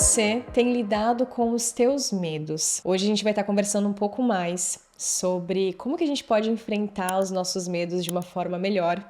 você tem lidado com os teus medos? Hoje a gente vai estar conversando um pouco mais sobre como que a gente pode enfrentar os nossos medos de uma forma melhor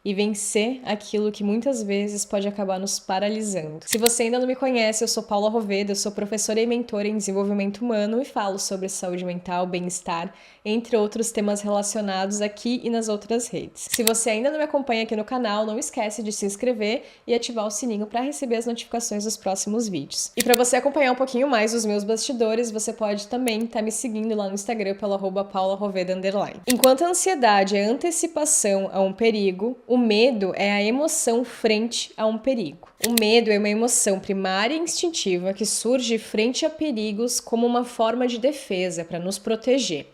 e vencer aquilo que muitas vezes pode acabar nos paralisando. Se você ainda não me conhece, eu sou Paula Roveda, eu sou professora e mentora em desenvolvimento humano e falo sobre saúde mental, bem-estar, entre outros temas relacionados aqui e nas outras redes. Se você ainda não me acompanha aqui no canal, não esquece de se inscrever e ativar o sininho para receber as notificações dos próximos vídeos. E para você acompanhar um pouquinho mais os meus bastidores, você pode também estar me seguindo lá no Instagram pelo @paularoveda_. Enquanto a ansiedade é antecipação a um perigo, o medo é a emoção frente a um perigo. O medo é uma emoção primária e instintiva que surge frente a perigos como uma forma de defesa para nos proteger.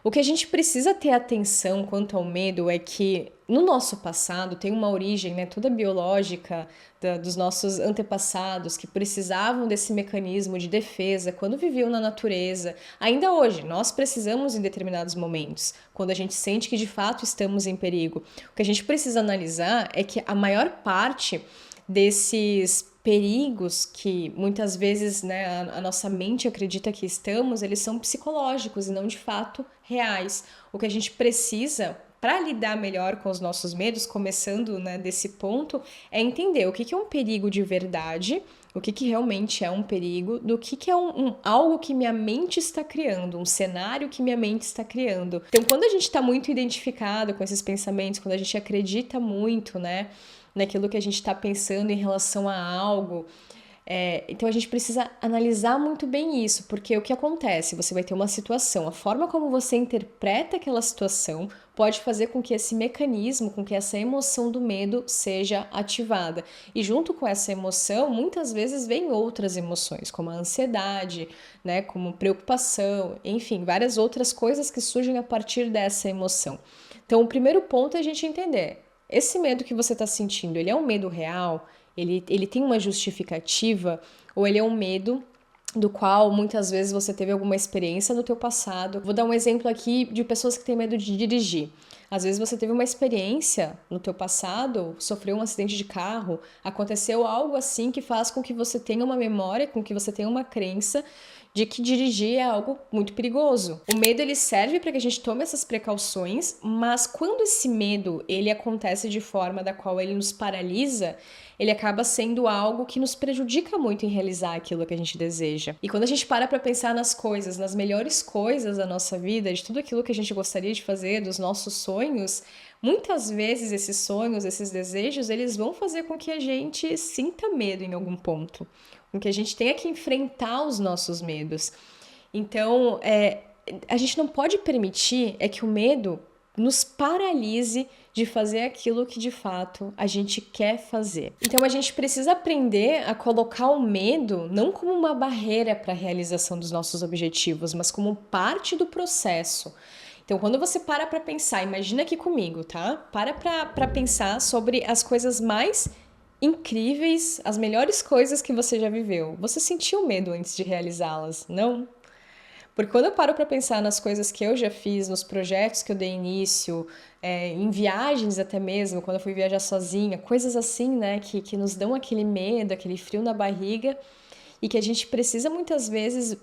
O que a gente precisa ter atenção quanto ao medo é que no nosso passado tem uma origem, toda biológica dos nossos antepassados que precisavam desse mecanismo de defesa quando viviam na natureza. Ainda hoje, nós precisamos em determinados momentos, quando a gente sente que de fato estamos em perigo. O que a gente precisa analisar é que a maior parte desses perigos que muitas vezes a nossa mente acredita que estamos, eles são psicológicos e não de fato reais. O que a gente precisa para lidar melhor com os nossos medos, começando desse ponto, é entender o que é um perigo de verdade, o que realmente é um perigo, do que é algo que minha mente está criando, um cenário que minha mente está criando. Então, quando a gente está muito identificado com esses pensamentos, quando a gente acredita muito, naquilo que a gente está pensando em relação a algo, então a gente precisa analisar muito bem isso, porque o que acontece? Você vai ter uma situação, a forma como você interpreta aquela situação pode fazer com que esse mecanismo, com que essa emoção do medo seja ativada. E junto com essa emoção, muitas vezes vem outras emoções, como a ansiedade, como preocupação, enfim, várias outras coisas que surgem a partir dessa emoção. Então o primeiro ponto é a gente entender, esse medo que você está sentindo, ele é um medo real? Ele tem uma justificativa? Ou ele é um medo do qual muitas vezes você teve alguma experiência no teu passado? Vou dar um exemplo aqui de pessoas que têm medo de dirigir. Às vezes você teve uma experiência no teu passado, sofreu um acidente de carro, aconteceu algo assim que faz com que você tenha uma memória, com que você tenha uma crença de que dirigir é algo muito perigoso. O medo ele serve para que a gente tome essas precauções, mas quando esse medo ele acontece de forma da qual ele nos paralisa, ele acaba sendo algo que nos prejudica muito em realizar aquilo que a gente deseja. E quando a gente para pensar nas coisas, nas melhores coisas da nossa vida, de tudo aquilo que a gente gostaria de fazer, dos nossos sonhos, muitas vezes esses sonhos, esses desejos, eles vão fazer com que a gente sinta medo em algum ponto, com que a gente tenha que enfrentar os nossos medos. Então, a gente não pode permitir que o medo nos paralise de fazer aquilo que de fato a gente quer fazer. Então a gente precisa aprender a colocar o medo não como uma barreira para a realização dos nossos objetivos, mas como parte do processo. Então quando você para pensar, imagina aqui comigo, tá? Para pensar sobre as coisas mais incríveis, as melhores coisas que você já viveu. Você sentiu medo antes de realizá-las, não? Porque quando eu paro para pensar nas coisas que eu já fiz, nos projetos que eu dei início, em viagens até mesmo, quando eu fui viajar sozinha, coisas assim, que nos dão aquele medo, aquele frio na barriga e que a gente precisa muitas vezes,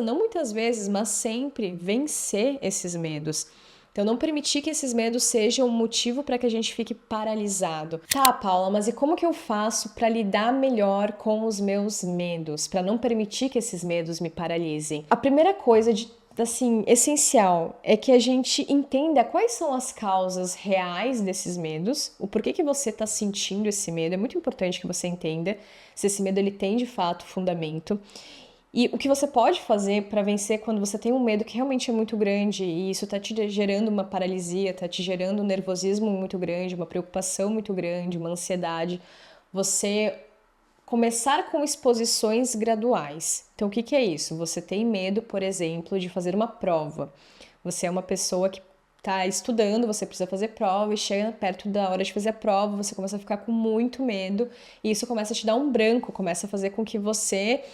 não muitas vezes, mas sempre vencer esses medos. Então, não permitir que esses medos sejam um motivo para que a gente fique paralisado. Tá, Paula, mas e como que eu faço para lidar melhor com os meus medos? Para não permitir que esses medos me paralisem? A primeira coisa, essencial, é que a gente entenda quais são as causas reais desses medos, o porquê que você está sentindo esse medo. É muito importante que você entenda se esse medo ele tem de fato fundamento. E o que você pode fazer para vencer quando você tem um medo que realmente é muito grande e isso está te gerando uma paralisia, está te gerando um nervosismo muito grande, uma preocupação muito grande, uma ansiedade, você começar com exposições graduais. Então, o que é isso? Você tem medo, por exemplo, de fazer uma prova. Você é uma pessoa que está estudando, você precisa fazer prova e chega perto da hora de fazer a prova, você começa a ficar com muito medo e isso começa a te dar um branco, começa a fazer com que você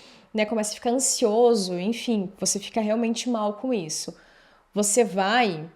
começa a ficar ansioso, enfim, você fica realmente mal com isso. Você vai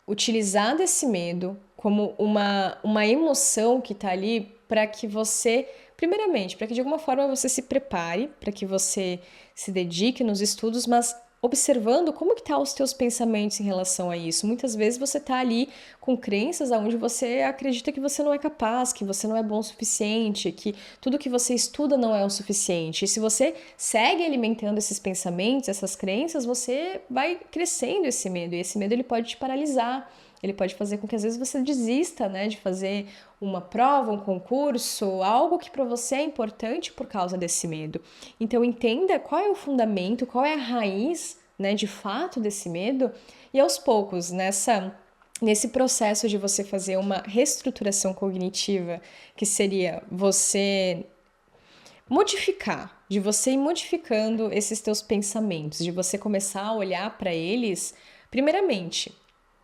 utilizar desse medo como uma emoção que está ali para que você Primeiramente, para que de alguma forma você se prepare, para que você se dedique nos estudos, mas observando como que tá os teus pensamentos em relação a isso. Muitas vezes você tá ali com crenças aonde você acredita que você não é capaz, que você não é bom o suficiente, que tudo que você estuda não é o suficiente. E se você segue alimentando esses pensamentos, essas crenças, você vai crescendo esse medo. E esse medo ele pode te paralisar. Ele pode fazer com que às vezes você desista, né, de fazer uma prova, um concurso, algo que para você é importante por causa desse medo. Então entenda qual é o fundamento, qual é a raiz, né, de fato desse medo e aos poucos nesse processo de você fazer uma reestruturação cognitiva, que seria você modificar, de você ir modificando esses teus pensamentos, de você começar a olhar para eles, primeiramente,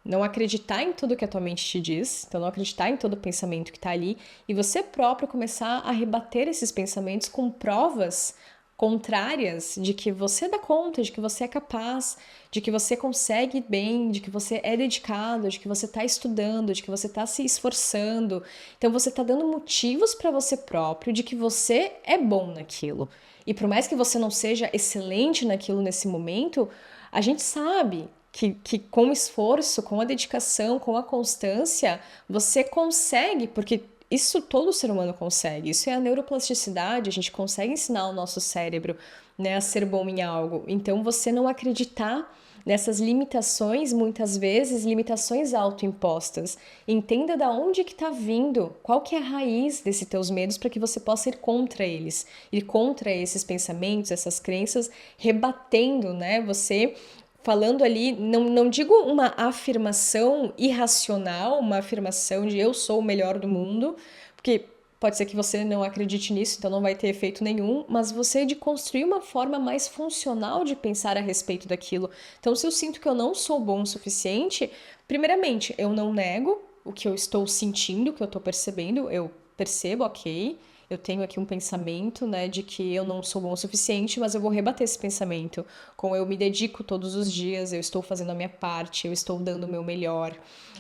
não acreditar em tudo que a tua mente te diz, então não acreditar em todo o pensamento que está ali, e você próprio começar a rebater esses pensamentos com provas contrárias de que você dá conta, de que você é capaz, de que você consegue bem, de que você é dedicado, de que você está estudando, de que você está se esforçando. Então você está dando motivos para você próprio de que você é bom naquilo. E por mais que você não seja excelente naquilo nesse momento, a gente sabe que com o esforço, com a dedicação, com a constância, você consegue, porque isso todo ser humano consegue, isso é a neuroplasticidade, a gente consegue ensinar o nosso cérebro, né, a ser bom em algo. Então você não acreditar nessas limitações, muitas vezes limitações autoimpostas. Entenda da onde que está vindo, qual que é a raiz desses teus medos para que você possa ir contra eles, ir contra esses pensamentos, essas crenças, rebatendo, né, você falando ali, não digo uma afirmação irracional, uma afirmação de eu sou o melhor do mundo, porque pode ser que você não acredite nisso, então não vai ter efeito nenhum, mas você de construir uma forma mais funcional de pensar a respeito daquilo. Então, se eu sinto que eu não sou bom o suficiente, primeiramente, eu não nego o que eu estou sentindo, o que eu estou percebendo, eu percebo, ok, eu tenho aqui um pensamento, né, de que eu não sou bom o suficiente, mas eu vou rebater esse pensamento com eu me dedico todos os dias, eu estou fazendo a minha parte, eu estou dando o meu melhor,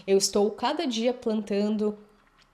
eu estou cada dia plantando,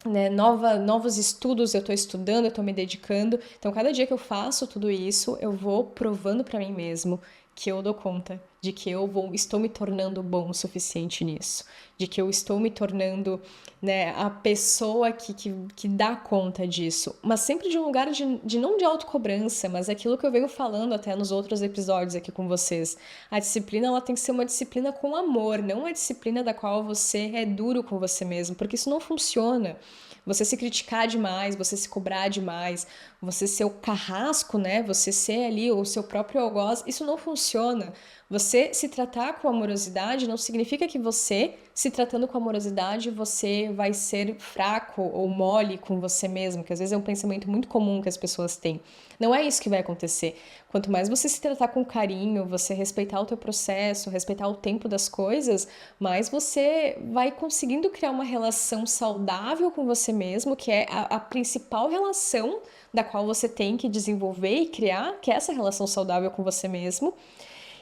né, novos estudos, eu estou estudando, eu estou me dedicando. Então, cada dia que eu faço tudo isso, eu vou provando para mim mesmo que eu dou conta, de que estou me tornando bom o suficiente nisso, de que eu estou me tornando, né, a pessoa que dá conta disso, mas sempre de um lugar de não de autocobrança, mas aquilo que eu venho falando até nos outros episódios aqui com vocês. A disciplina ela tem que ser uma disciplina com amor, não uma disciplina da qual você é duro com você mesmo, porque isso não funciona. Você se criticar demais, você se cobrar demais, você ser o carrasco, né? Você ser ali o seu próprio algoz, isso não funciona. Você se tratar com amorosidade não significa que você, se tratando com amorosidade, você vai ser fraco ou mole com você mesmo, que às vezes é um pensamento muito comum que as pessoas têm. Não é isso que vai acontecer. Quanto mais você se tratar com carinho, você respeitar o teu processo, respeitar o tempo das coisas, mais você vai conseguindo criar uma relação saudável com você mesmo, que é a principal relação da qual você tem que desenvolver e criar, que é essa relação saudável com você mesmo.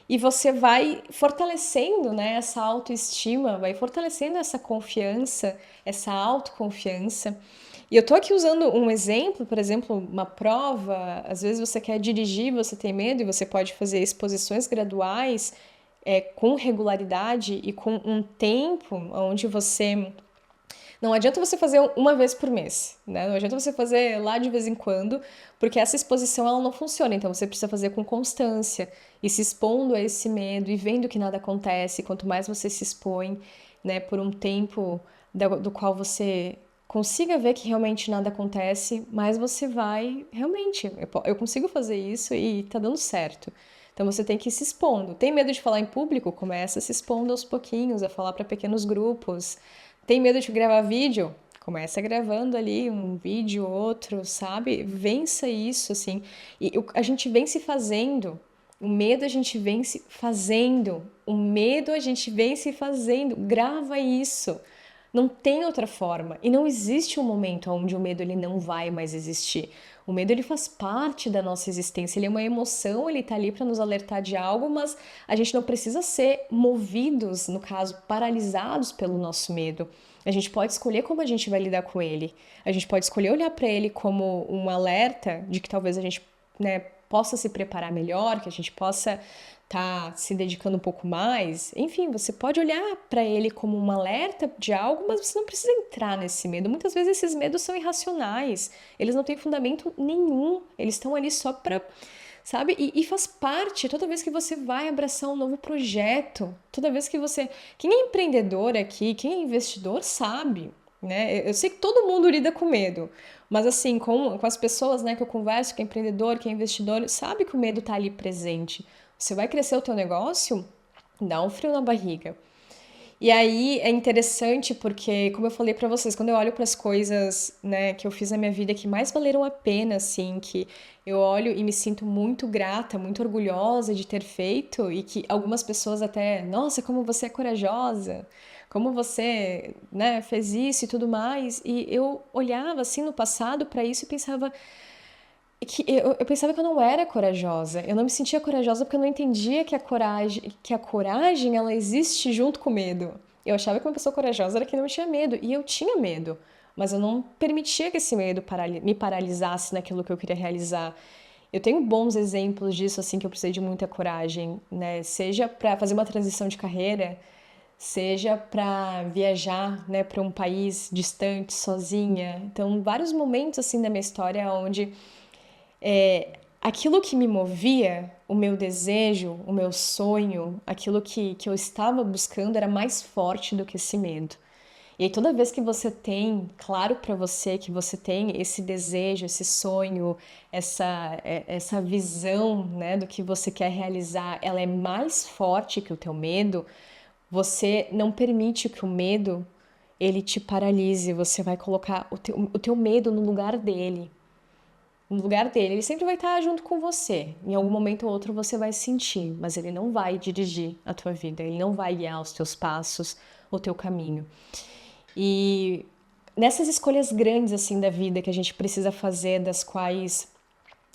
E você vai fortalecendo, né, essa autoestima, vai fortalecendo essa confiança, essa autoconfiança. E eu tô aqui usando um exemplo, por exemplo, uma prova, às vezes você quer dirigir, você tem medo e você pode fazer exposições graduais, com regularidade e com um tempo onde você... Não adianta você fazer uma vez por mês, né? Não adianta você fazer lá de vez em quando, porque essa exposição ela não funciona. Então você precisa fazer com constância e se expondo a esse medo e vendo que nada acontece. Quanto mais você se expõe, né, por um tempo do qual você consiga ver que realmente nada acontece, mais você vai realmente. Eu consigo fazer isso e tá dando certo. Então você tem que ir se expondo. Tem medo de falar em público? Começa se expondo aos pouquinhos, a falar para pequenos grupos. Tem medo de gravar vídeo? Começa gravando ali um vídeo, outro, sabe? Vença isso, assim. E a gente vem se fazendo. O medo a gente vem se fazendo. O medo a gente vem se fazendo. Grava isso. Não tem outra forma. E não existe um momento onde o medo ele não vai mais existir. O medo ele faz parte da nossa existência, ele é uma emoção, ele tá ali para nos alertar de algo, mas a gente não precisa ser movidos, no caso, paralisados pelo nosso medo. A gente pode escolher como a gente vai lidar com ele. A gente pode escolher olhar para ele como um alerta de que talvez a gente, né, possa se preparar melhor, que a gente possa estar se dedicando um pouco mais. Enfim, você pode olhar para ele como um alerta de algo, mas você não precisa entrar nesse medo. Muitas vezes esses medos são irracionais. Eles não têm fundamento nenhum. Eles estão ali só para, sabe? E faz parte, toda vez que você vai abraçar um novo projeto, toda vez que você... Quem é empreendedor aqui, quem é investidor sabe, né? Eu sei que todo mundo lida com medo, mas assim, com as pessoas, né, que eu converso, que é empreendedor, que é investidor, sabe que o medo tá ali presente. Você vai crescer o teu negócio, dá um frio na barriga. E aí é interessante porque, como eu falei pra vocês, quando eu olho para as coisas, né, que eu fiz na minha vida que mais valeram a pena, assim, que eu olho e me sinto muito grata, muito orgulhosa de ter feito e que algumas pessoas até, nossa, como você é corajosa, como você, né, fez isso e tudo mais. E eu olhava assim no passado para isso e pensava eu pensava que eu não era corajosa. Eu não me sentia corajosa porque eu não entendia que a coragem ela existe junto com o medo. Eu achava que uma pessoa corajosa era quem não tinha medo, e eu tinha medo, mas eu não permitia que esse medo me paralisasse naquilo que eu queria realizar. Eu tenho bons exemplos disso, assim, que eu precisei de muita coragem, né? Seja para fazer uma transição de carreira, seja para viajar, né, para um país distante, sozinha. Então, vários momentos, assim, da minha história onde aquilo que me movia, o meu desejo, o meu sonho, aquilo que eu estava buscando era mais forte do que esse medo. E aí, toda vez que você tem claro para você que você tem esse desejo, esse sonho, essa visão, né, do que você quer realizar, ela é mais forte que o teu medo, você não permite que o medo ele te paralise, você vai colocar o teu medo no lugar dele, no lugar dele. Ele sempre vai estar junto com você. Em algum momento ou outro você vai sentir, mas ele não vai dirigir a tua vida, ele não vai guiar os teus passos, o teu caminho. E nessas escolhas grandes assim da vida que a gente precisa fazer, das quais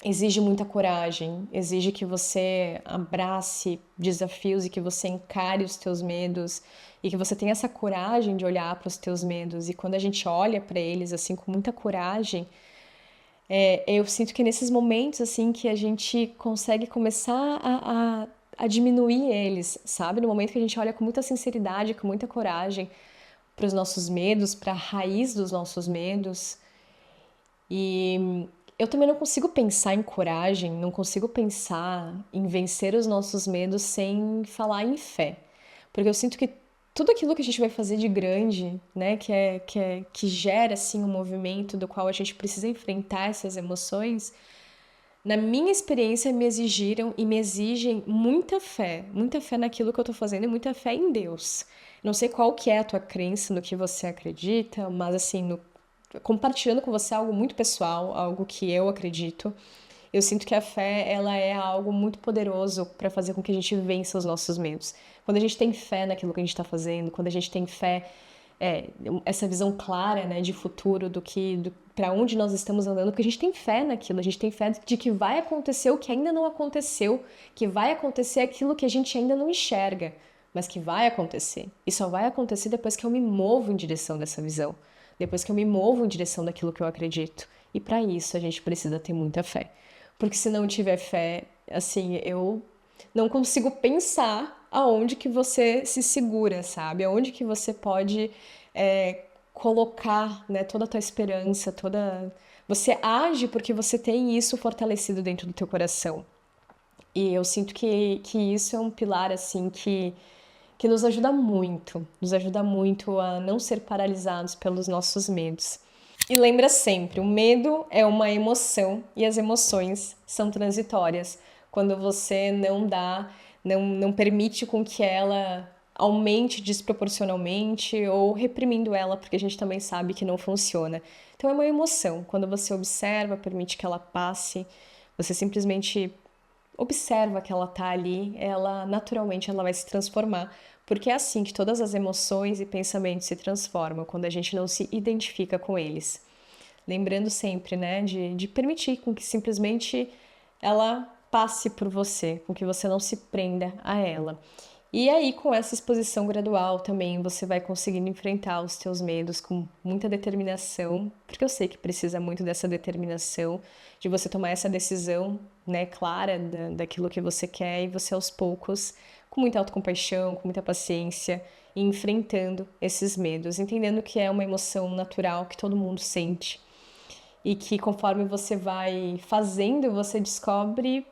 exige muita coragem, exige que você abrace desafios e que você encare os teus medos e que você tenha essa coragem de olhar para os teus medos. E quando a gente olha para eles assim com muita coragem, eu sinto que é nesses momentos assim que a gente consegue começar a diminuir eles, sabe? No momento que a gente olha com muita sinceridade, com muita coragem para os nossos medos, para a raiz dos nossos medos. E eu também não consigo pensar em coragem, não consigo pensar em vencer os nossos medos sem falar em fé. Porque eu sinto que tudo aquilo que a gente vai fazer de grande, né, que gera assim um movimento do qual a gente precisa enfrentar essas emoções, na minha experiência me exigiram e me exigem muita fé naquilo que eu tô fazendo e muita fé em Deus. Não sei qual que é a tua crença no que você acredita, mas assim, compartilhando com você algo muito pessoal, algo que eu acredito. Eu sinto que a fé, ela é algo muito poderoso para fazer com que a gente vença os nossos medos. Quando a gente tem fé naquilo que a gente está fazendo, quando a gente tem fé, essa visão clara, né, de futuro, para onde nós estamos andando, porque a gente tem fé naquilo, a gente tem fé de que vai acontecer o que ainda não aconteceu, que vai acontecer aquilo que a gente ainda não enxerga, mas que vai acontecer. E só vai acontecer depois que eu me movo em direção dessa visão, depois que eu me movo em direção daquilo que eu acredito. E para isso a gente precisa ter muita fé. Porque se não tiver fé, assim, eu não consigo pensar aonde que você se segura, sabe? Aonde que você pode colocar, né, toda a tua esperança, toda... Você age porque você tem isso fortalecido dentro do teu coração. E eu sinto que isso é um pilar, assim, que nos ajuda muito a não ser paralisados pelos nossos medos. E lembra sempre, o medo é uma emoção e as emoções são transitórias. Quando você não permite com que ela aumente desproporcionalmente ou reprimindo ela, porque a gente também sabe que não funciona. Então é uma emoção. Quando você observa, permite que ela passe, você simplesmente observa que ela tá ali, ela naturalmente ela vai se transformar, porque é assim que todas as emoções e pensamentos se transformam, quando a gente não se identifica com eles. Lembrando sempre, né, de permitir com que simplesmente ela passe por você, com que você não se prenda a ela. E aí, com essa exposição gradual também, você vai conseguindo enfrentar os teus medos com muita determinação, porque eu sei que precisa muito dessa determinação, de você tomar essa decisão, né, clara daquilo que você quer e você aos poucos, com muita autocompaixão, com muita paciência, e enfrentando esses medos, entendendo que é uma emoção natural que todo mundo sente e que conforme você vai fazendo, você descobre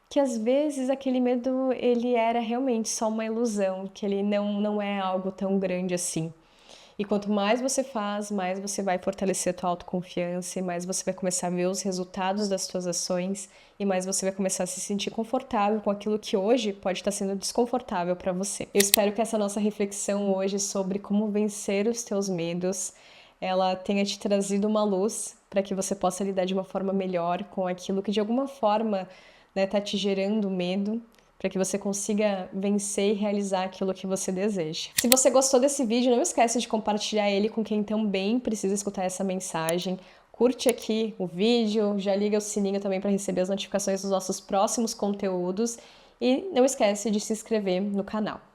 que às vezes aquele medo ele era realmente só uma ilusão, que ele não é algo tão grande assim. E quanto mais você faz, mais você vai fortalecer a tua autoconfiança e mais você vai começar a ver os resultados das tuas ações e mais você vai começar a se sentir confortável com aquilo que hoje pode estar sendo desconfortável para você. Eu espero que essa nossa reflexão hoje sobre como vencer os teus medos, ela tenha te trazido uma luz para que você possa lidar de uma forma melhor com aquilo que de alguma forma, né, tá te gerando medo, para que você consiga vencer e realizar aquilo que você deseja. Se você gostou desse vídeo, não esquece de compartilhar ele com quem também precisa escutar essa mensagem. Curte aqui o vídeo, já liga o sininho também para receber as notificações dos nossos próximos conteúdos e não esquece de se inscrever no canal.